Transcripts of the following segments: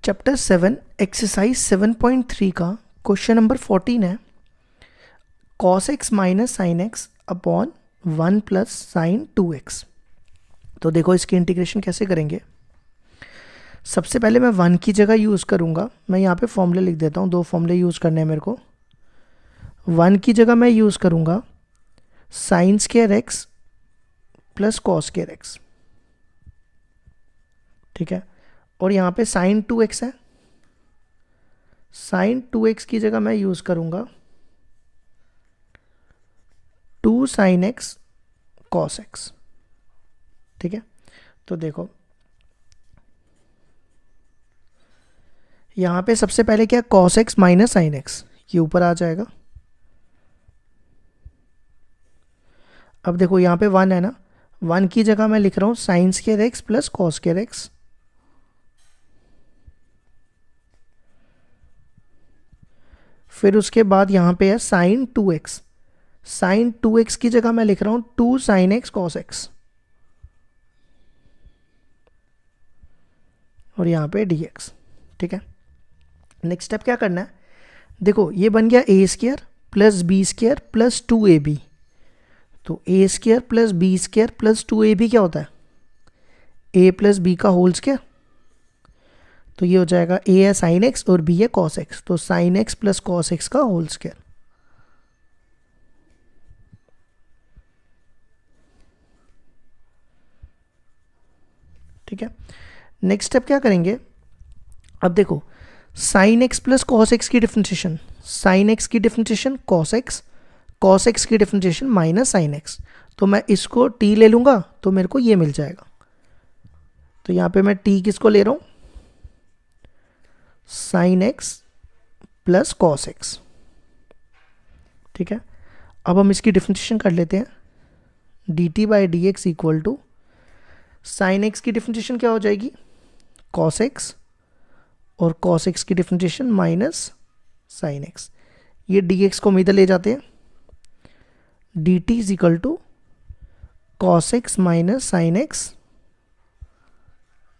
Chapter 7 exercise 7.3 का question number 14 है cos x minus sine x upon 1 plus sign 2x। तो देखो इसकी इंटीग्रेशन कैसे करेंगे। सबसे पहले मैं 1 की जगह यूज़ करूँगा। मैं यहाँ पे फॉर्मूले लिख देता हूँ, दो फॉर्मूले यूज़ करने हैं मेरे को। 1 की जगह मैं यूज़ करूँगा sign square x plus cos square x, ठीक है। और यहाँ पे साइन 2x है, साइन 2x की जगह मैं यूज़ करूँगा 2 साइन एक्स कॉस एक्स, ठीक है। तो देखो यहाँ पे सबसे पहले क्या, cos x minus sine x, ये ऊपर आ जाएगा। अब देखो यहाँ पे 1 है ना, 1 की जगह मैं लिख रहा हूँ sign square x plus cos square x. फिर उसके बाद यहाँ पे है साइन 2x, साइन 2x की जगह मैं लिख रहा हूँ 2 साइन एक्स कॉस एक्स, और यहाँ पे dx, ठीक है। नेक्स्ट स्टेप क्या करना है, देखो ये बन गया A square plus B square plus 2ab। तो A square plus B square plus 2ab क्या होता है, a प्लस बी का होल स्क्वायर। तो ये हो जाएगा a है साइन एक्स और b है कॉस एक्स, तो sine x plus cos x का होल स्क्वायर। ठीक है। नेक्स्ट स्टेप क्या करेंगे, अब देखो sine x plus cos x की डिफरेंशिएशन, साइन एक्स की differentiation cos x, cos x की डिफरेंशिएशन माइनस साइन एक्स। तो मैं इसको t ले लूँगा तो मेरे को ये मिल जाएगा। तो यहाँ पे मैं t किसको ले रहा हूँ, sine x plus cos x, ठीक है। अब हम इसकी डिफरेंशिएशन कर लेते हैं, dt by D X equal to sine x की डिफरेंशिएशन क्या हो जाएगी, कॉस एक्स, और कॉस एक्स की डिफरेंशिएशन माइनस साइन एक्स। ये dx को हम इधर ले जाते हैं, dt is equal to cos x minus sine X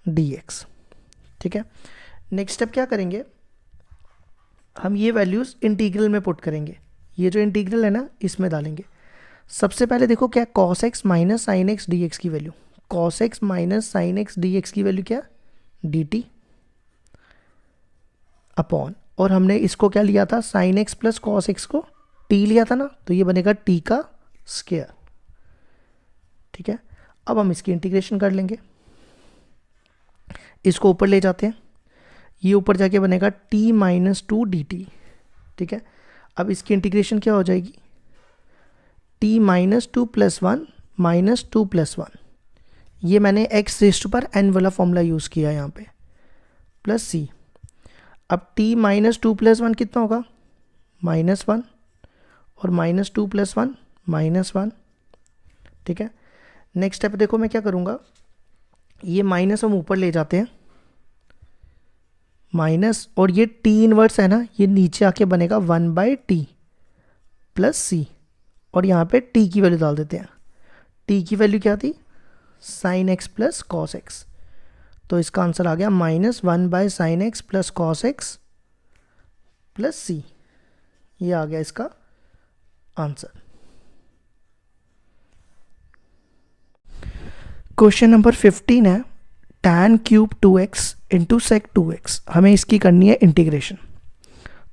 dx, ठीक है। नेक्स्ट स्टेप क्या करेंगे, हम ये वैल्यूज़ इंटीग्रल में पुट करेंगे। ये जो इंटीग्रल है ना इसमें डालेंगे। सबसे पहले देखो क्या, cos x minus sine x D x की value, cos x minus sine x D x की वैल्यू क्या, डी टी अपॉन, और हमने इसको क्या लिया था, sine x plus cos x को टी लिया था ना, तो ये बनेगा टी का स्क्वायर, ठीक है। अब हम इसकी इंटीग्रेशन कर लेंगे, इसको ऊपर ले जाते हैं, ये ऊपर जाके बनेगा t माइनस 2 डी टी, ठीक है। अब इसकी इंटीग्रेशन क्या हो जाएगी, t minus 2 plus 1 minus 2 plus 1, ये मैंने x रेस्ट पर n वाला फॉर्मूला यूज़ किया यहाँ पे, प्लस c। अब t माइनस 2 प्लस 1 कितना होगा, माइनस 1, और माइनस 2 प्लस 1 माइनस 1, ठीक है। नेक्स्ट स्टेप देखो मैं क्या करूँगा, ये माइनस हम ऊपर ले जाते हैं, माइनस, और ये t इनवर्स है ना, ये नीचे आके बनेगा 1 बाई टी प्लस सी, और यहाँ पे t की वैल्यू डाल देते हैं। t की वैल्यू क्या थी, sine x plus cos x, तो इसका आंसर आ गया minus 1 by sine x plus cos x plus C, ये आ गया इसका आंसर। क्वेश्चन नंबर 15 है tan cube 2x into sec 2x, हमें इसकी करनी है इंटीग्रेशन।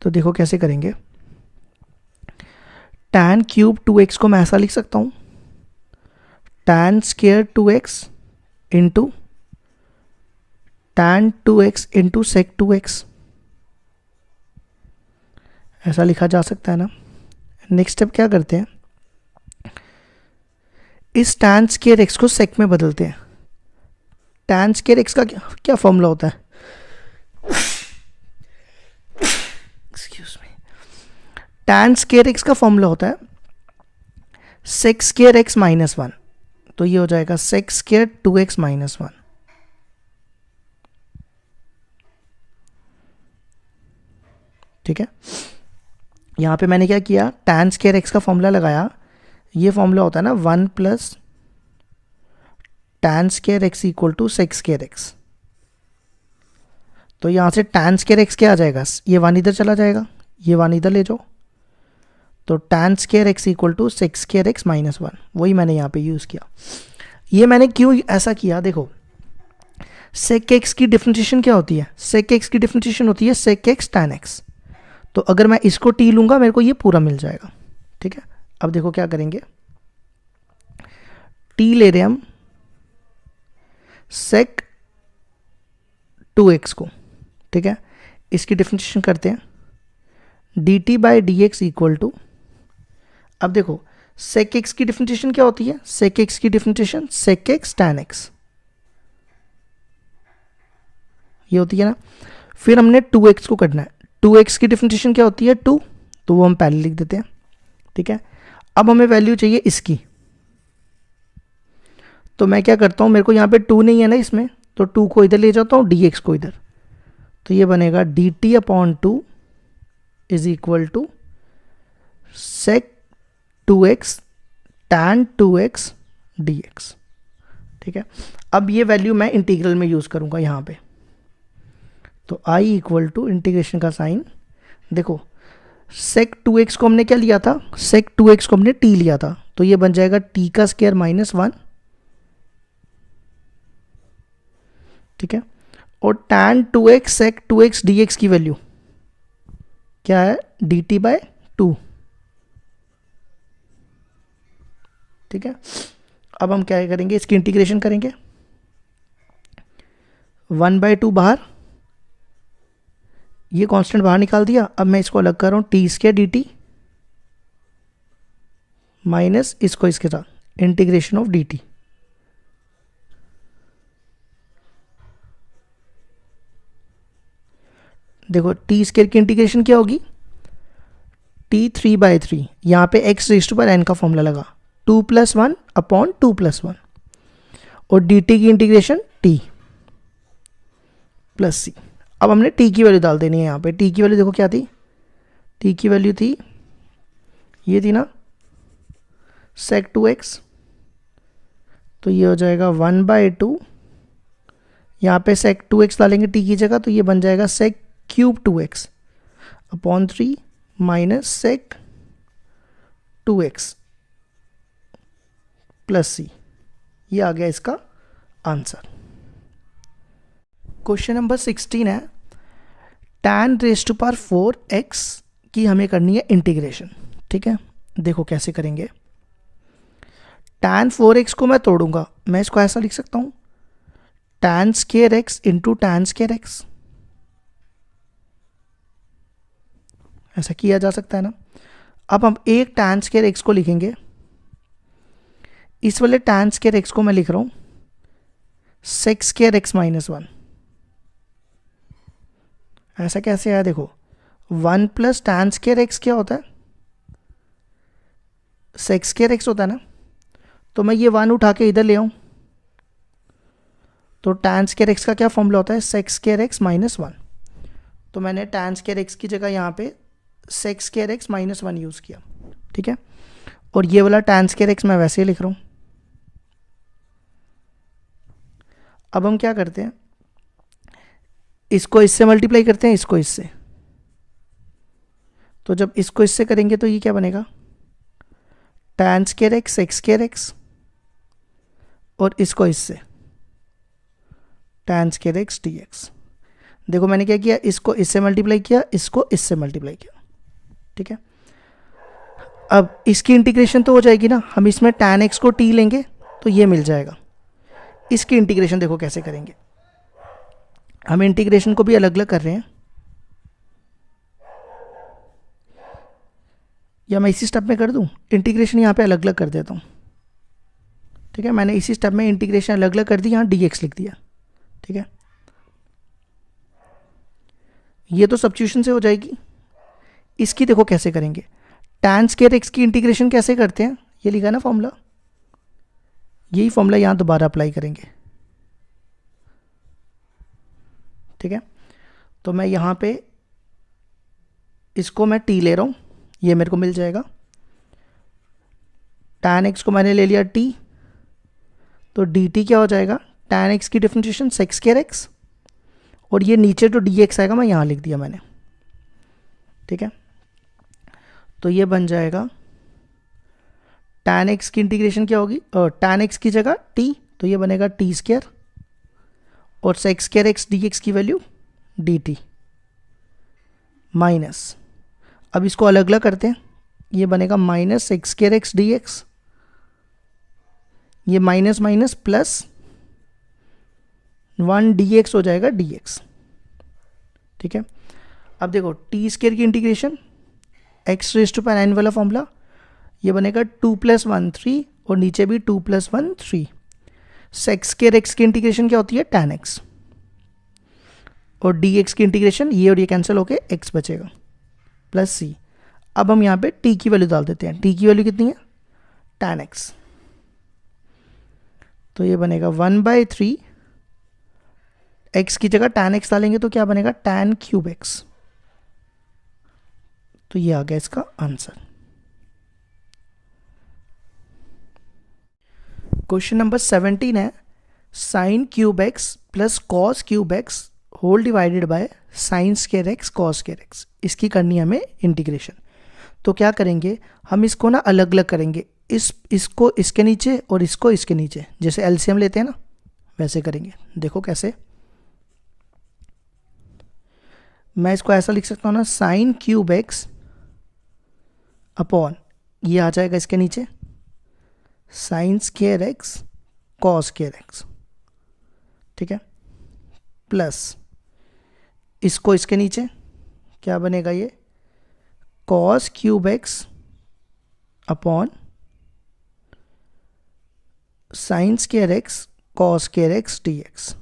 तो देखो कैसे करेंगे, tan क्यूब 2x को मैं ऐसा लिख सकता हूँ, tan square 2x into tan 2x into sec 2x, ऐसा लिखा जा सकता है ना। नेक्स्ट स्टेप क्या करते हैं, इस tan स्क्वायर x को सेक में बदलते हैं। tan स्क्वायर x का क्या फॉर्मूला होता है, excuse me, tan square x का फॉर्मूला होता है सेक स्क्वायर x माइनस 1, तो ये हो जाएगा सेक स्क्वायर 2x माइनस 1, ठीक है। यहाँ पे मैंने क्या किया, tan स्क्वायर x का फॉर्मूला लगाया, ये फॉर्मूला होता है ना 1 plus tan square x equal to sec square x, तो यहाँ से tan स्केयर एक्स क्या आ जाएगा, ये वन इधर चला जाएगा, ये वन इधर ले जाओ, तो tan square X equal to sec square X minus one, वही मैंने यहाँ पे यूज़ किया। ये मैंने क्यों ऐसा किया, देखो सेक एक्स की डिफरेंशिएशन क्या होती है, सेक एक्स की डिफरेंशिएशन होती है सेक एक्स tan एक्स। तो अगर मैं इसको टी लूँगा मेरे को ये पूरा मिल जाएगा, ठीक है। अब देखो क्या करेंगे, टी ले रहे हम सेक 2x को, ठीक है, इसकी डिफरेंशिएशन करते हैं, dt by D X equal to, अब देखो सेक एक्स की डिफरेंशिएशन क्या होती है, सेक एक्स की differentiation sec X tan X, ये होती है ना। फिर हमने 2x को करना है, 2x की डिफरेंशिएशन क्या होती है 2, तो वो हम पहले लिख देते हैं, ठीक है। अब हमें वैल्यू चाहिए इसकी, तो मैं क्या करता हूँ, मेरे को यहाँ पे 2 नहीं है ना इसमें, तो 2 को इधर ले जाता हूँ, dx को इधर, तो ये बनेगा dt upon 2 is equal to sec 2x tan 2x dx, ठीक है। अब ये वैल्यू मैं इंटीग्रल में यूज़ करूँगा यहाँ पे, तो i इक्वल टू इंटीग्रेशन का साइन, देखो सेक 2x को हमने क्या लिया था, सेक 2x को हमने t लिया था, तो ये बन जाएगा t का स्क्वायर माइनस 1, ठीक है। और tan 2x सेक 2x dx की वैल्यू क्या है, dt बाय 2, ठीक है। अब हम क्या करेंगे, इसकी इंटीग्रेशन करेंगे, 1/2 बाहर, ये कांस्टेंट बाहर निकाल दिया। अब मैं इसको अलग कर रहा हूँ, T square D T minus इसको इसके साथ इंटीग्रेशन ऑफ डी टी, देखो टी स्क्वायर की इंटीग्रेशन क्या होगी, टी 3/3, यहाँ पे X raise to power N का फॉर्मूला लगा, 2 + 1 अपॉन 2 + 1, और डी टी की इंटीग्रेशन टी प्लस सी। अब हमने टी की वैल्यू डाल देनी है यहाँ पे, टी की वैल्यू देखो क्या थी, टी की वैल्यू थी ये थी ना सेक 2x, तो ये हो जाएगा 1/2, यहाँ पे सेक 2x डालेंगे टी की जगह, तो ये बन जाएगा sec cube 2x upon 3 minus sec 2x plus C, ये आ गया इसका आंसर। क्वेश्चन नंबर 16 है, tan rays to power 4x की हमें करनी है इंटीग्रेशन, ठीक है। देखो कैसे करेंगे, tan 4x को मैं तोड़ूंगा, मैं इसको ऐसा लिख सकता हूँ tan square x into tan square x, ऐसा किया जा सकता है ना। अब हम एक tan स्क्वायर x को लिखेंगे, इस वाले tan स्क्वायर x को मैं लिख रहा हूँ सेक स्क्वायर x माइनस 1, ऐसा कैसे आया, देखो 1 प्लस tan स्क्वायर x क्या होता है, सेक स्क्वायर x होता है ना, तो मैं ये 1 उठा के इधर ले आऊँ, तो tan स्क्वायर x का क्या फॉर्मूला होता है, सेक स्क्वायर x माइनस 1, तो मैंने tan स्क्वायर x की जगह यहाँ पे sec square x minus 1 use किया, ठीक है। और ये वाला tan स्क्वायर x मैं वैसे ही लिख रहा हूँ। अब हम क्या करते हैं, इसको इससे मल्टीप्लाई करते हैं, इसको इससे, तो जब इसको इससे करेंगे तो ये क्या बनेगा, tan square x sec square x, और इसको इससे tan स्क्वायर x dx। देखो मैंने क्या किया, इसको इससे मल्टीप्लाई किया, इसको इससे मल्टीप्लाई किया, ठीक है। अब इसकी इंटीग्रेशन तो हो जाएगी ना, हम इसमें tan x को t लेंगे तो ये मिल जाएगा। इसकी इंटीग्रेशन देखो कैसे करेंगे, हम इंटीग्रेशन को भी अलग अलग कर रहे हैं, या मैं इसी स्टेप में कर दूं, इंटीग्रेशन यहाँ पे अलग अलग कर देता हूँ, ठीक है। मैंने इसी स्टेप में इंटीग्रेशन अलग अलग कर दी, यहाँ dx लिख दिया, ठीक है। ये तो सब्स्टिट्यूशन से हो जाएगी। इसकी देखो कैसे करेंगे, tan स्क्वायर x की इंटीग्रेशन कैसे करते हैं, ये लिखा ना फॉर्मूला, यही फॉर्मूला यहाँ दोबारा अप्लाई करेंगे, ठीक है। तो मैं यहाँ पे इसको मैं t ले रहा हूँ, ये मेरे को मिल जाएगा, tan x को मैंने ले लिया t, तो dt क्या हो जाएगा, tan x की डिफरेंशिएशन सेक स्क्वायर x, और ये नीचे जो डी एक्स आएगा मैं यहाँ लिख दिया मैंने, ठीक है। तो ये बन जाएगा tan x की इंटीग्रेशन क्या होगी, tan x की जगह t, तो ये बनेगा टी स्क्वायर और sec स्क्वायर x dx की वैल्यू dt माइनस, अब इसको अलग अलग करते हैं, ये बनेगा minus sec square x dx, ये माइनस माइनस प्लस 1 dx हो जाएगा dx, ठीक है। अब देखो टी स्क्वायर की integration x raise to power n वाला फॉर्मूला, ये बनेगा 2 + 1 3 और नीचे भी 2 + 1 3। sec स्क्वायर x की इंटीग्रेशन क्या होती है tan x, और dx की इंटीग्रेशन ये और ये कैंसिल होके x बचेगा प्लस c। अब हम यहाँ पे t की वैल्यू डाल देते हैं, t की वैल्यू कितनी है tan x, तो ये बनेगा 1/3, x की जगह tan x डालेंगे तो क्या बनेगा tan³ x, तो ये आ गया इसका आंसर। क्वेश्चन नंबर 17 है sin³ x plus cos³ x whole divided by sin square x cos square x, इसकी करनी है हमें इंटीग्रेशन। तो क्या करेंगे हम इसको ना अलग अलग करेंगे, इसको इसके नीचे और इसको इसके नीचे, जैसे एलसीएम लेते हैं ना वैसे करेंगे। देखो कैसे, मैं इसको ऐसा लिख सकता हूँ ना sin³ x अपॉन ये आ जाएगा इसके नीचे sin square x cos square x, ठीक है, प्लस इसको इसके नीचे क्या बनेगा ये cos³ x upon sin square x cos square x dx,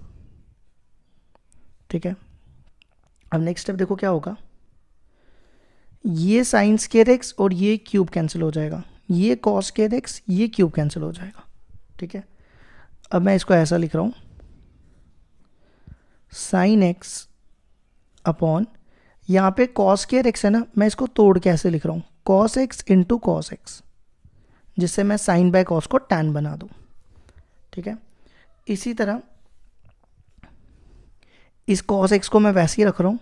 ठीक है। अब नेक्स्ट स्टेप देखो क्या होगा, ये sin स्क्वायर x और ये क्यूब कैंसिल हो जाएगा, ये cos स्क्वायर x ये क्यूब कैंसिल हो जाएगा, ठीक है। अब मैं इसको ऐसा लिख रहा हूँ sin x अपॉन यहाँ पे cos स्क्वायर x है ना, मैं इसको तोड़ के ऐसे लिख रहा हूँ cos x into cos x, जिससे मैं sin बाय cos को tan बना दूँ, ठीक है। इसी तरह इस cos x को मैं वैसे ही रख रहा हूँ,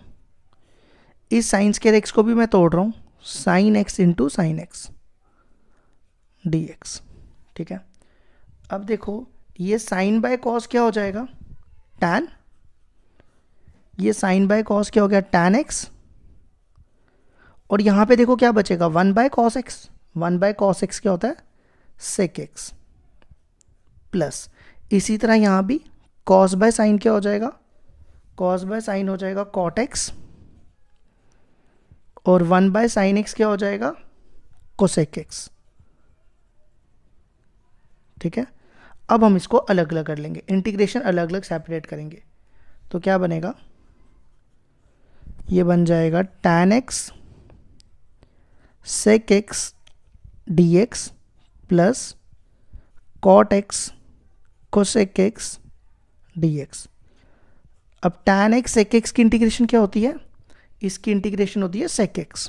इस sin स्क्वायर x को भी मैं तोड़ रहा हूँ sin x into sin x dx, ठीक है। अब देखो ये sin बाय cos क्या हो जाएगा tan, ये sin बाय cos क्या हो गया tan x, और यहाँ पे देखो क्या बचेगा 1/cos x, 1/cos x क्या होता है sec x, प्लस इसी तरह यहाँ भी cos बाय sin क्या हो जाएगा, cos बाय sin हो जाएगा cot x, और 1/sin x क्या हो जाएगा cosec x, ठीक है। अब हम इसको अलग अलग कर लेंगे, इंटीग्रेशन अलग अलग सेपरेट करेंगे, तो क्या बनेगा, ये बन जाएगा tan x sec x dx plus cot x cosec x dx। अब tan x sec x की इंटीग्रेशन क्या होती है, इसकी इंटीग्रेशन होती है sec x,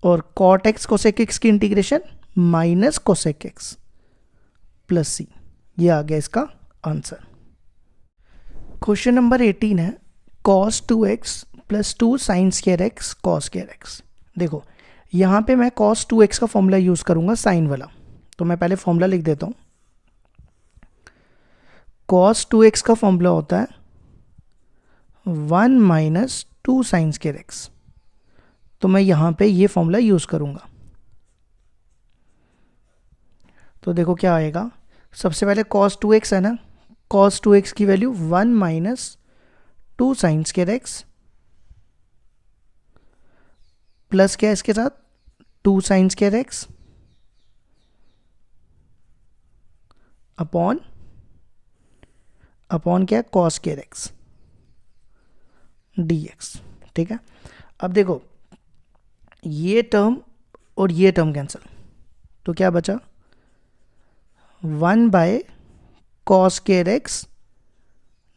और cot x cosec x की integration minus cosec x plus C, ये आ गया इसका आंसर। क्वेश्चन नंबर 18 है cos 2x plus 2 sin square x cos square x। देखो यहाँ पे मैं cos 2x का फॉर्मूला यूज़ करूँगा साइन वाला, तो मैं पहले फॉर्मूला लिख देता हूँ। cos 2x का फॉर्मूला होता है 1 माइनस 2 sin स्क्वायर x, तो मैं यहाँ पे ये फॉर्मूला यूज़ करूँगा। तो देखो क्या आएगा, सबसे पहले cos 2x है ना, cos 2x की value 1 minus 2 sin square x plus क्या है इसके साथ 2 sin स्क्वायर x अपॉन क्या है cos स्क्वायर x dx, ठीक है। अब देखो ये टर्म और ये टर्म कैंसिल, तो क्या बचा 1/cos स्क्वायर x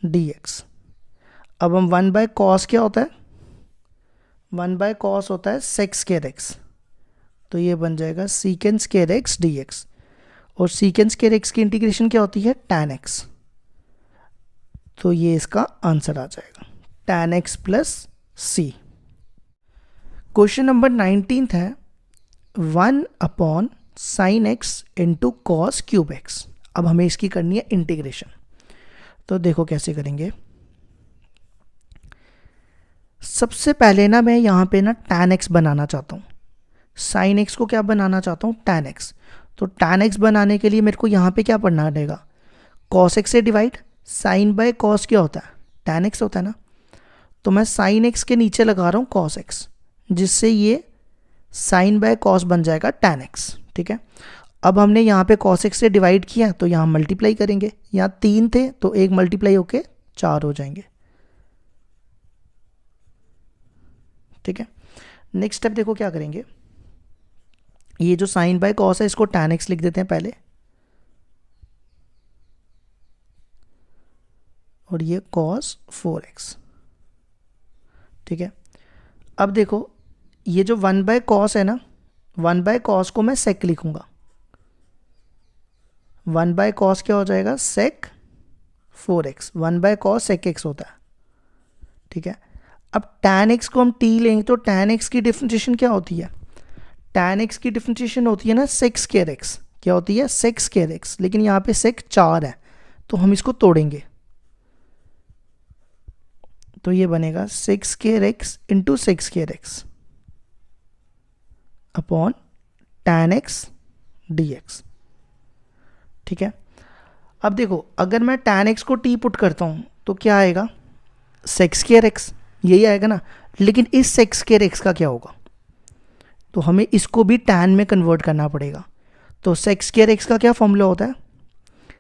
dx। अब हम 1/cos क्या होता है, 1/cos होता है sec स्क्वायर x, तो ये बन जाएगा secant स्क्वायर x dx, और secant स्क्वायर x की इंटीग्रेशन क्या होती है tan x, तो ये इसका आंसर आ जाएगा tan x प्लस सी। क्वेश्चन नंबर 19 है 1 upon sine x into cos cube x. अब हमें इसकी करनी है इंटीग्रेशन। तो देखो कैसे करेंगे। सबसे पहले ना मैं यहाँ पे ना tan x बनाना चाहता हूँ, साइन x को क्या बनाना चाहता हूँ tan x। तो tan x बनाने के लिए मेरे को यहाँ पे क्या पढ़ना पड़ेगा, cos x से डिवाइड, साइन बाय कॉस क्या होता है tan x होता है ना। तो मैं साइन x के नीचे लगा रहा हूँ cos x, जिससे ये साइन बाय कॉस बन जाएगा tan x। ठीक है, अब हमने यहाँ पे cos x से डिवाइड किया तो यहाँ मल्टीप्लाई करेंगे, यहाँ 3 थे तो 1 मल्टीप्लाई होके 4 हो जाएंगे। ठीक है, नेक्स्ट स्टेप देखो क्या करेंगे। ये जो साइन बाय कॉस है इसको tan x लिख देते हैं पहले, और ये cos 4x। ठीक है, अब देखो ये जो 1 बाय कॉस है ना, 1 बाय कॉस को मैं सेक लिखूंगा। 1 बाय कॉस क्या हो जाएगा, sec 4x। 1 by cos sec x होता है। ठीक है, अब tan x को हम t लेंगे तो tan x की डिफरेंशिएशन क्या होती है, tan x की डिफरेंशिएशन होती है ना सेक स्क्वायर x। क्या होती है, सेक स्क्वायर x। लेकिन यहाँ पे सेक 4 है तो हम इसको तोड़ेंगे, तो ये बनेगा sec square x into sec square x upon tan x dx। ठीक है, अब देखो अगर मैं tan x को t पुट करता हूँ तो क्या आएगा, सेक स्क्वायर x, यही आएगा ना। लेकिन इस सेक स्क्वायर x का क्या होगा, तो हमें इसको भी tan में कन्वर्ट करना पड़ेगा। तो सेक स्क्वायर x का क्या फॉर्मूला होता है,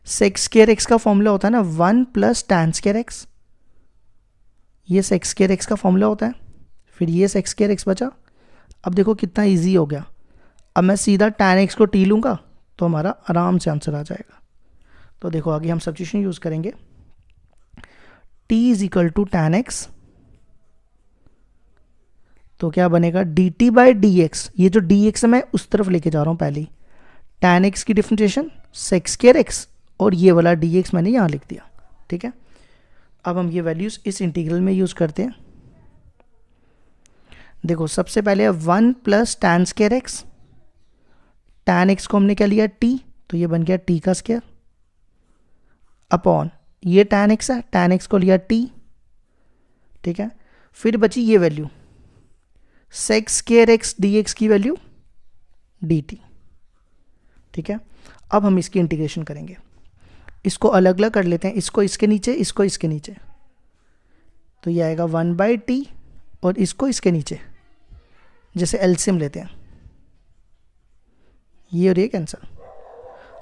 सेक स्क्वायर x का फॉर्मूला होता है ना 1 प्लस tan स्क्वायर x। ये सेक स्क्वायर x का फॉर्मूला होता है, फिर ये सेक स्क्वायर x बचा। अब देखो कितना इजी हो गया। अब मैं सीधा tan x को t लूँगा तो हमारा आराम से आंसर आ जाएगा। तो देखो आगे हम सब्स्टिट्यूशन यूज़ करेंगे। t is equal to tan x, तो क्या बनेगा dt बाई dx। ये जो dx है मैं उस तरफ लेके जा रहा हूँ पहले। tan x की डिफरेंशिएशन सेक स्क्वायर x, और ये वाला dx मैंने यहाँ लिख दिया। ठीक है, अब हम ये वैल्यूज़ इस इंटीग्रल में यूज़ करते हैं। देखो सबसे पहले 1 plus tan square x, tan x को हमने क्या लिया t, तो ये बन गया t का स्क्वायर, अपॉन ये tan x है, tan x को लिया t। ठीक है, फिर बची ये value sec square x dx की वैल्यू dt। ठीक है, अब हम इसकी इंटीग्रेशन करेंगे। इसको अलग अलग कर लेते हैं, इसको इसके नीचे, इसको इसके नीचे। तो ये आएगा 1 बाई टी, और इसको इसके नीचे, जैसे एलसीएम लेते हैं, ये और ये कैंसिल।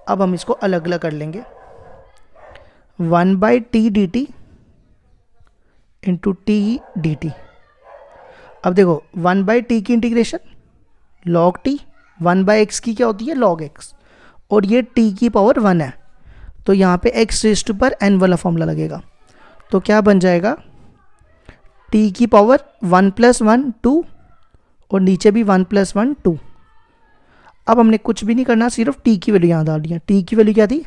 अब हम इसको अलग अलग कर लेंगे। 1 by T D T into T D T. अब देखो 1 बाई टी की integration log T, 1 by x की क्या होती है लॉग एक्स, और ये टी की पावर 1 है तो यहाँ पे एक्स रेस्ट पर एन वाला फॉर्मूला लगेगा। तो क्या बन जाएगा, टी की पावर 1 प्लस 1 2, और नीचे भी 1 प्लस 1 2। अब हमने कुछ भी नहीं करना, सिर्फ टी की वैल्यू यहाँ डाल दिया। टी की वैल्यू क्या थी,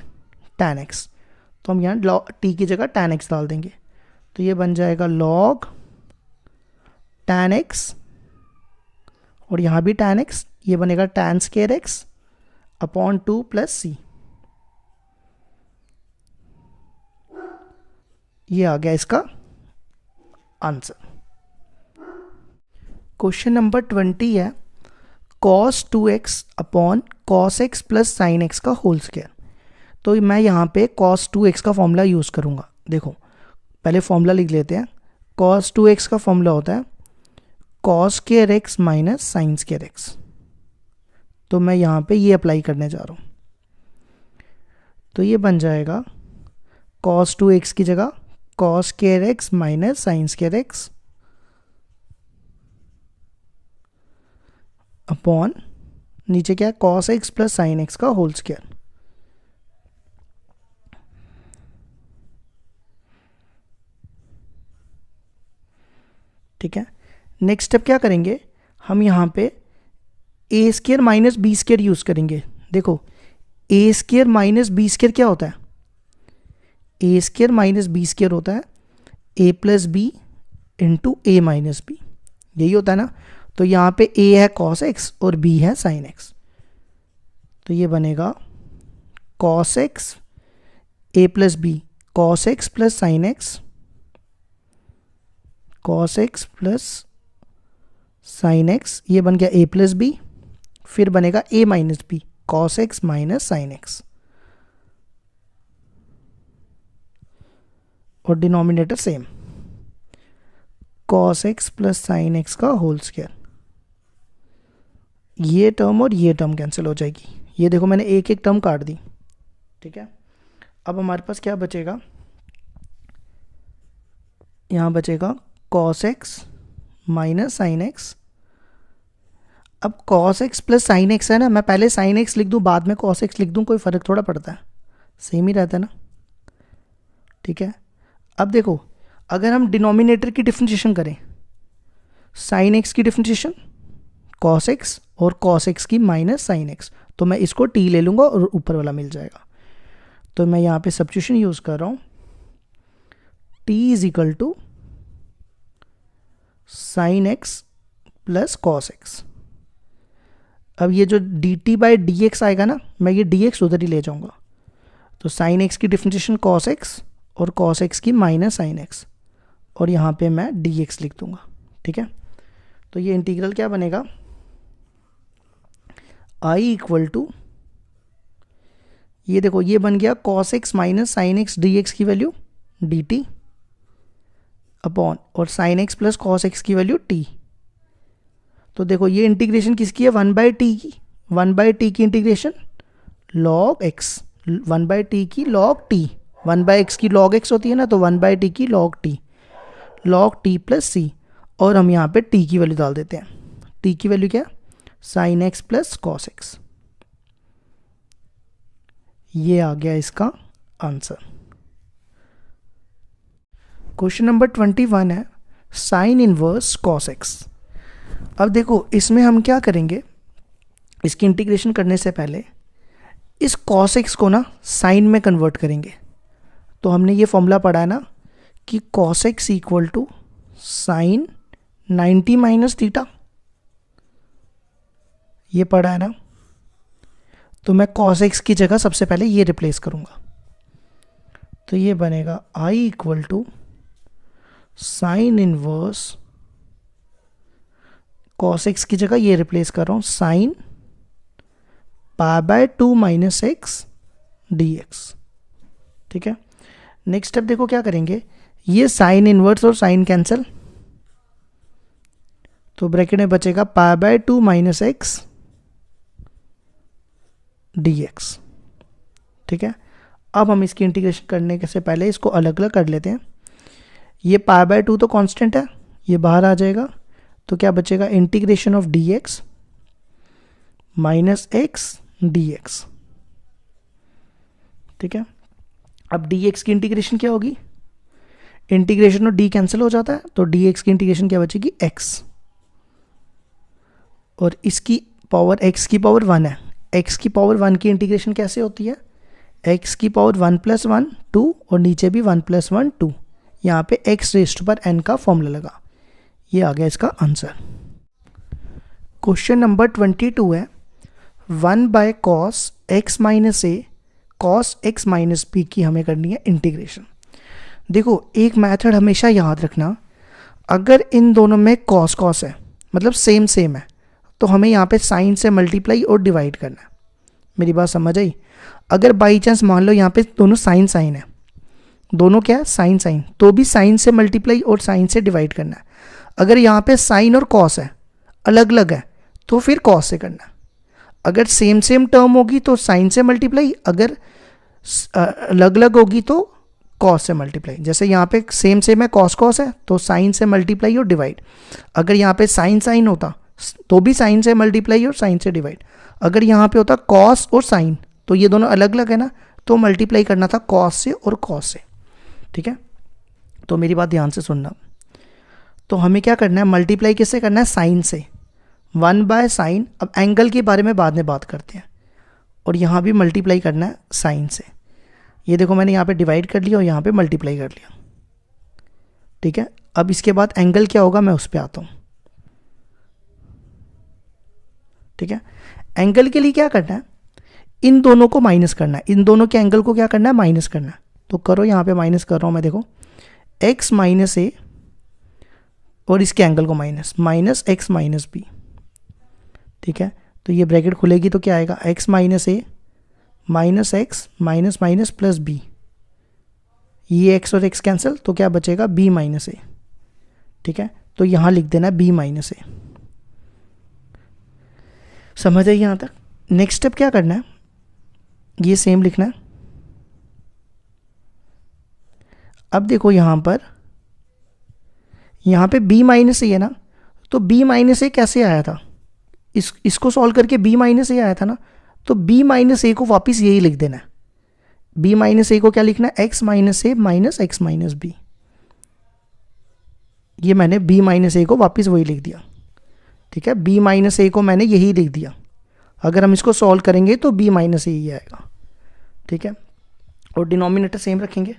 tan x, तो हम यहाँ टी की जगह tan x डाल देंगे। तो ये बन जाएगा log tan x, और यहाँ भी tan x, ये बनेगा tan स्क्वायर x अपॉन 2 प्लस सी। ये आ गया इसका आंसर। क्वेश्चन नंबर 20 है cos 2x upon cos x plus sine x का होल स्क्वायर। तो मैं यहाँ पे cos 2x का फॉर्मूला यूज़ करूँगा। देखो पहले फॉर्मूला लिख लेते हैं। cos 2x का फॉर्मूला होता है cos square x minus sine square x। तो मैं यहाँ पे ये अप्लाई करने जा रहा हूँ, तो ये बन जाएगा cos 2x की जगह cos square x minus sine square x upon नीचे क्या है cos x plus sine x का होल स्क्वायर। ठीक है, नेक्स्ट स्टेप क्या करेंगे, हम यहाँ पे A square minus B square use करेंगे। देखो A square minus B square क्या होता है, A square minus B square होता है A plus B into A minus B, यही होता है ना। तो यहाँ पे ए है कॉस एक्स और बी है साइन एक्स, तो ये बनेगा cos x A plus B, cos x plus sine x, cos x plus sine x, ये बन गया ए प्लस बी, फिर बनेगा A minus B, cos x minus sine x, और denominator same, cos x plus sine x का whole square. ये term और ये टर्म कैंसिल हो जाएगी, ये देखो मैंने एक एक टर्म काट दी, ठीक है। अब हमारे पास क्या बचेगा, यहाँ बचेगा cos x minus sine x. अब cos x plus sine x है ना, मैं पहले साइन एक्स लिख दूँ बाद में कॉस एक्स लिख दूँ, कोई फ़र्क थोड़ा पड़ता है, सेम ही रहता है ना, ठीक है। अब देखो अगर हम डिनोमिनेटर की डिफरेंशिएशन करें, साइन एक्स की डिफरेंशिएशन कॉस एक्स और कॉस एक्स की माइनस साइन एक्स, तो मैं इसको टी ले लूँगा और ऊपर वाला मिल जाएगा। तो मैं यहाँ पे सब्स्टिट्यूशन यूज़ कर रहा हूँ, T is equal to sine x plus cos X. अब ये जो D T by D X आएगा ना, मैं ये डी एक्स उधर ही ले जाऊँगा, तो साइन एक्स की डिफरेंशिएशन कॉस एक्स और कॉस एक्स की माइनस साइन एक्स, और यहाँ पे मैं डी एक्स लिख दूँगा, ठीक है। तो ये इंटीग्रल क्या बनेगा, आई इक्वल टू, ये देखो ये बन गया cos x minus sine x D x की वैल्यू डी टी अपॉन, और sine x plus cos x की वैल्यू टी। तो देखो ये इंटीग्रेशन किसकी है, 1/t की, 1/t की इंटीग्रेशन log x, 1/t की log t, 1/x की log x होती है ना, तो 1/t की log t, log t plus c, और हम यहाँ पे t की वैल्यू डाल देते हैं। t की वैल्यू क्या, sine x plus cos x. ये आ गया इसका आंसर। क्वेश्चन नंबर 21 है साइन इनवर्स कॉस एक्स। अब देखो इसमें हम क्या करेंगे, इसकी इंटीग्रेशन करने से पहले इस कॉस एक्स को ना साइन में कन्वर्ट करेंगे। तो हमने ये फॉर्मूला पढ़ा है ना कि cos X equal to sine 90 minus theta, ये पढ़ा है ना। तो मैं कॉस एक्स की जगह सबसे पहले ये रिप्लेस करूँगा, तो ये बनेगा I equal to sine inverse, cos x की जगह ये रिप्लेस कर रहा हूँ sine π/2 minus x D x, ठीक है। नेक्स्ट स्टेप देखो क्या करेंगे, ये साइन इनवर्स और साइन कैंसिल, तो ब्रैकेट में बचेगा π/2 माइनस एक्स डी एक्स, ठीक है। अब हम इसकी इंटीग्रेशन करने से पहले इसको अलग अलग कर लेते हैं। ये π/2 तो कांस्टेंट है, ये बाहर आ जाएगा, तो क्या बचेगा, integration of D x minus x D x, ठीक है। अब डी एक्स की इंटीग्रेशन क्या होगी, इंटीग्रेशन और डी कैंसिल हो जाता है, तो डी एक्स की इंटीग्रेशन क्या बचेगी, एक्स, और इसकी पावर एक्स की पावर 1 है, एक्स की पावर 1 की इंटीग्रेशन कैसे होती है, एक्स की पावर 1 + 1 2, और नीचे भी 1 + 1 2, यहाँ पे एक्स रेस्ट पर एन का फॉर्मूला लगा। ये आ गया इसका आंसर। क्वेश्चन नंबर 22 है 1/cos x माइनस ए cos x माइनस बी की हमें करनी है इंटीग्रेशन। देखो एक मेथड हमेशा याद रखना, अगर इन दोनों में cos cos है मतलब सेम सेम है, तो हमें यहाँ पे साइन से मल्टीप्लाई और डिवाइड करना है। मेरी बात समझ आई। अगर बाई चांस मान लो यहाँ पे दोनों साइन साइन है, दोनों क्या है साइन साइन, तो भी साइन से मल्टीप्लाई और साइन से डिवाइड करना है। अगर यहाँ पे साइन और कॉस है अलग अलग है, तो फिर कॉस से करना है। अगर सेम सेम टर्म होगी तो साइन से मल्टीप्लाई, अगर अलग अलग होगी तो कॉस से मल्टीप्लाई। जैसे यहाँ पे सेम सेम है कॉस कॉस है, तो साइन से मल्टीप्लाई और डिवाइड। अगर यहाँ पे साइन साइन होता तो भी साइन से मल्टीप्लाई और साइन से डिवाइड। अगर यहाँ पे होता कॉस और साइन, तो ये दोनों अलग अलग है ना, तो मल्टीप्लाई करना था कॉस से और कॉस से, ठीक है। तो मेरी बात ध्यान से सुनना। तो हमें क्या करना है, मल्टीप्लाई किससे करना है, साइन से, 1/sin। अब एंगल के बारे में बाद में बात करते हैं। और यहाँ भी मल्टीप्लाई करना है साइन से, ये देखो मैंने यहाँ पे डिवाइड कर लिया और यहाँ पे मल्टीप्लाई कर लिया, ठीक है। अब इसके बाद एंगल क्या होगा मैं उस पर आता हूँ, ठीक है। एंगल के लिए क्या करना है, इन दोनों को माइनस करना है, इन दोनों के एंगल को क्या करना है, माइनस करना है। तो करो, यहाँ पे माइनस कर रहा हूँ मैं, देखो x माइनस ए और इसके एंगल को minus, minus x minus B, ठीक है। तो ये ब्रैकेट खुलेगी तो क्या आएगा, x minus A minus x minus minus plus B, ये x और x कैंसिल, तो क्या बचेगा b माइनस ए, ठीक है। तो यहाँ लिख देना b माइनस ए। समझ आई यहाँ तक। नेक्स्ट स्टेप क्या करना है, ये सेम लिखना है। अब देखो यहाँ पे b माइनस ए है ना, तो b माइनस ए कैसे आया था, इसको सॉल्व करके b माइनस ए आया था ना, तो b माइनस ए को वापस यही लिख देना है। b माइनस ए को क्या लिखना है, x minus A minus x minus B. ये मैंने b माइनस ए को वापस वही लिख दिया, ठीक है। b माइनस ए को मैंने यही लिख दिया, अगर हम इसको सॉल्व करेंगे तो b माइनस ए ही आएगा, ठीक है। और डिनोमिनेटर सेम रखेंगे,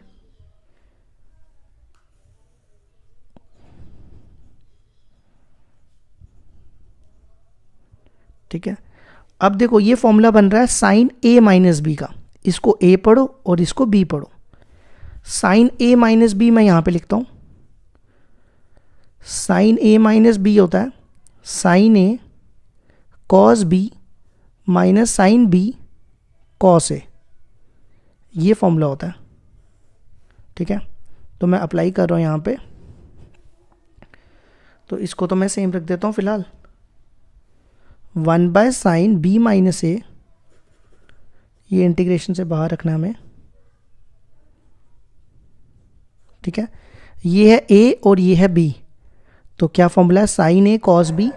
ठीक है। अब देखो ये फॉर्मूला बन रहा है साइन a माइनस बी का, इसको a पढ़ो और इसको b पढ़ो। साइन a माइनस बी मैं यहाँ पे लिखता हूँ, साइन a माइनस बी होता है sine a cos b minus sine b cos a, ये फॉर्मूला होता है, ठीक है। तो मैं अप्लाई कर रहा हूँ यहाँ पे, तो इसको तो मैं सेम रख देता हूँ फिलहाल, 1 बाय साइन b माइनस ए, ये इंटीग्रेशन से बाहर रखना हमें, ठीक है। ये है a और ये है b, तो क्या फॉर्मूला है, sine a cos b,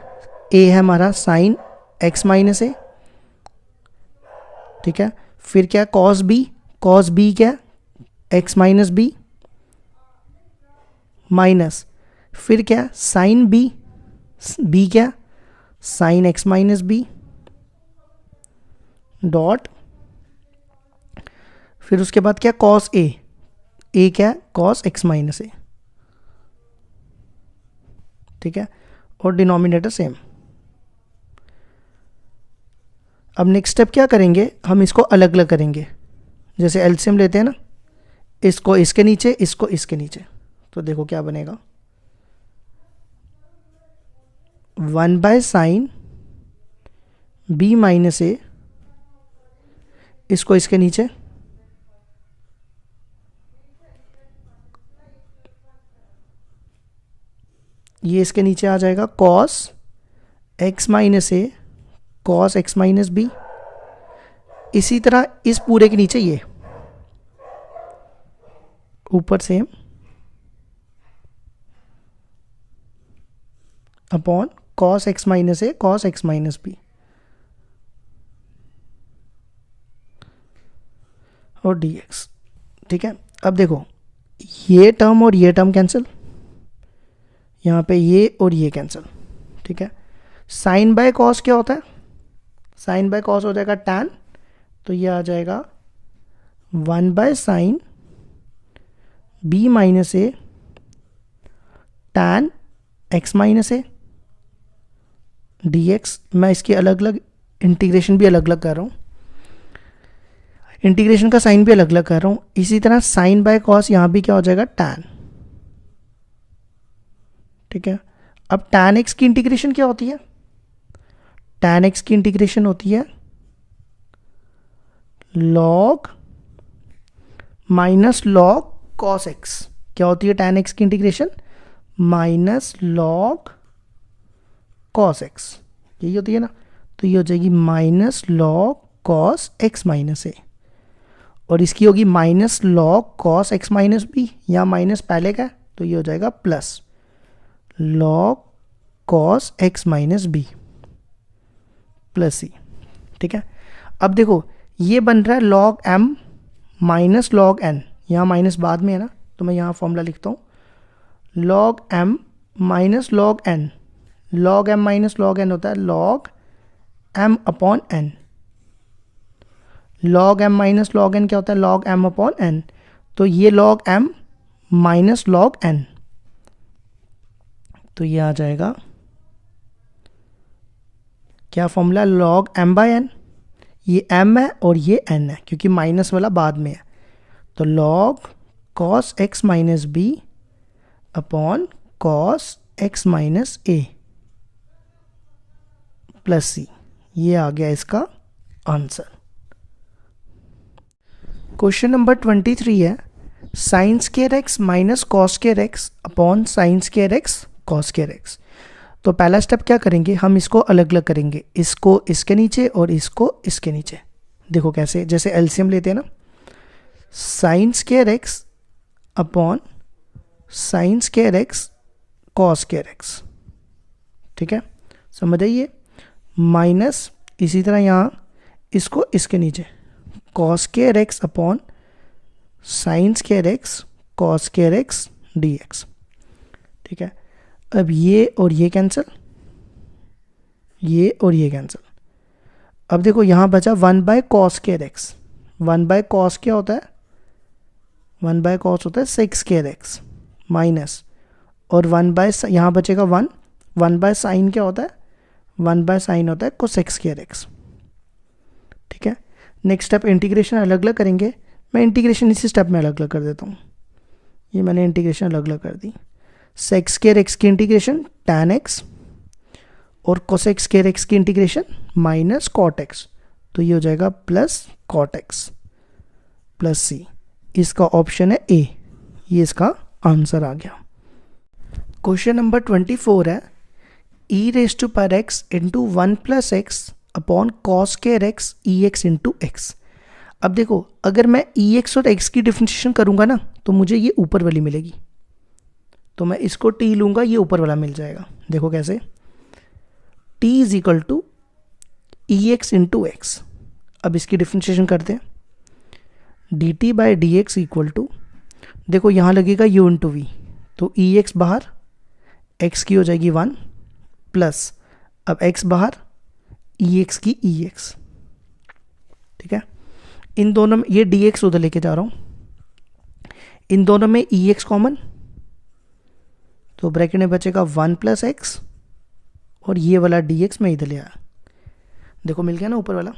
a है हमारा साइन x माइनस ए, ठीक है। फिर क्या कॉस b क्या x माइनस b माइनस, फिर क्या साइन b क्या sine x minus B dot, फिर उसके बाद क्या कॉस a क्या कॉस x माइनस ए, ठीक है। और डिनोमिनेटर सेम। अब नेक्स्ट स्टेप क्या करेंगे, हम इसको अलग अलग करेंगे, जैसे एलसीएम लेते हैं ना, इसको इसके नीचे, इसको इसके नीचे, तो देखो क्या बनेगा, 1 by sine b minus A, इसको इसके नीचे, ये इसके नीचे आ जाएगा cos x minus A cos x minus B. इसी तरह इस पूरे के नीचे ये ऊपर same upon cos x minus A cos x minus B और dx, ठीक है। अब देखो ये टर्म और ये टर्म कैंसिल, यहाँ पे ये और ये कैंसिल, ठीक है। साइन बाय कॉस क्या होता है, साइन बाय कॉस हो जाएगा टैन, तो ये आ जाएगा 1 by sine b minus A tan x minus A dx। मैं इसकी अलग अलग इंटीग्रेशन भी अलग अलग कर रहा हूँ, इंटीग्रेशन का साइन भी अलग अलग कर रहा हूँ। इसी तरह साइन बाय कॉस यहाँ भी क्या हो जाएगा टैन, ठीक है। अब टैन एक्स की इंटीग्रेशन क्या होती है, टैन एक्स की इंटीग्रेशन होती है log minus log cos x. क्या होती है टैन एक्स की integration, minus log cos x, यही होती है ना। तो ये हो जाएगी minus log cos x minus A, और इसकी होगी minus log cos x minus B, या माइनस पहले का, तो ये हो जाएगा plus log cos x minus B plus C, ठीक है। अब देखो ये बन रहा है log M minus log N, यहाँ माइनस बाद में है ना, तो मैं यहाँ फॉर्मूला लिखता हूँ log M minus log N, log M minus log N होता है log M upon N, log M minus log N क्या होता है, लॉग एम अपॉन एन, तो ये log M minus log N, तो ये आ जाएगा क्या formula, log M by N, ये एम है और ये एन है क्योंकि माइनस वाला बाद में है, तो log cos x minus B upon cos x minus A plus C, ये आ गया इसका आंसर। क्वेश्चन नंबर 23 है sine square x minus cos square x upon sine square x cos square x. तो पहला स्टेप क्या करेंगे, हम इसको अलग अलग करेंगे, इसको इसके नीचे और इसको इसके नीचे। देखो कैसे, जैसे एलसीएम लेते हैं ना, sign square x upon sine square x cos square x, ठीक है, समझ आइए, माइनस इसी तरह यहाँ इसको इसके नीचे cos square x upon sine square x cos square x D x, ठीक है। अब ये और ये कैंसिल, ये और ये कैंसिल। अब देखो यहाँ बचा 1 by cos square x, 1 by cos क्या होता है, 1 बाय कॉस होता है सेक स्क्वायर एक्स माइनस, और 1 बाय यहाँ बचेगा 1, 1 बाय साइन क्या होता है, 1 बाय साइन होता है कोसेक स्क्वायर एक्स, ठीक है। नेक्स्ट स्टेप इंटीग्रेशन अलग अलग करेंगे, मैं इंटीग्रेशन इसी स्टेप में अलग अलग कर देता हूँ, ये मैंने इंटीग्रेशन अलग अलग कर दी। सेक स्क्वायर एक्स की इंटीग्रेशन टैन एक्स और कोसेक स्क्वायर एक्स की इंटीग्रेशन माइनस कॉट एक्स, तो ये हो जाएगा प्लस कॉट एक्स प्लस सी, इसका ऑप्शन है ए, ये इसका आंसर आ गया। क्वेश्चन नंबर 24 है E raise to power x into 1 plus x upon cos square x E x into x. अब देखो अगर मैं ई एक्स और एक्स की डिफरेंशिएशन करूंगा ना तो मुझे ये ऊपर वाली मिलेगी, तो मैं इसको टी लूंगा, ये ऊपर वाला मिल जाएगा। देखो कैसे, t is equal to E x into x, अब इसकी डिफरेंशिएशन करते हैं, D T by D X equal to, देखो यहाँ लगेगा u इंटू वी, तो ई एक्स बाहर, x की हो जाएगी 1 प्लस, अब x बाहर, ई एक्स की ई एक्स, ठीक है। इन दोनों में ये डी एक्स उधर लेके जा रहा हूँ, इन दोनों में ई एक्स कॉमन, तो ब्रैकेट में बचेगा 1 प्लस एक्स और ये वाला डी एक्स में इधर ले आया, देखो मिल गया ना ऊपर वाला,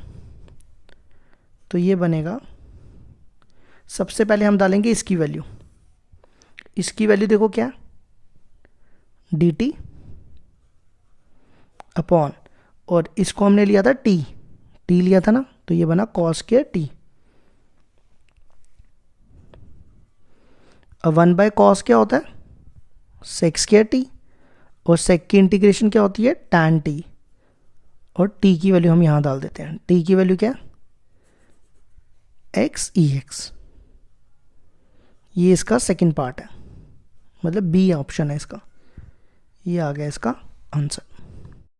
तो ये बनेगा, सबसे पहले हम डालेंगे इसकी वैल्यू, इसकी वैल्यू देखो क्या, डी टी अपॉन, और इसको हमने लिया था टी लिया था ना, तो ये बना कॉस स्क्वायर टी। अब 1 बाय कॉस क्या होता है, सेक स्क्वायर टी, और सेक की इंटीग्रेशन क्या होती है, टैन टी, और टी की वैल्यू हम यहाँ डाल देते हैं, टी की वैल्यू क्या, एक्स ई एक्स, ये इसका सेकंड पार्ट है, मतलब बी ऑप्शन है इसका, ये आ गया इसका आंसर।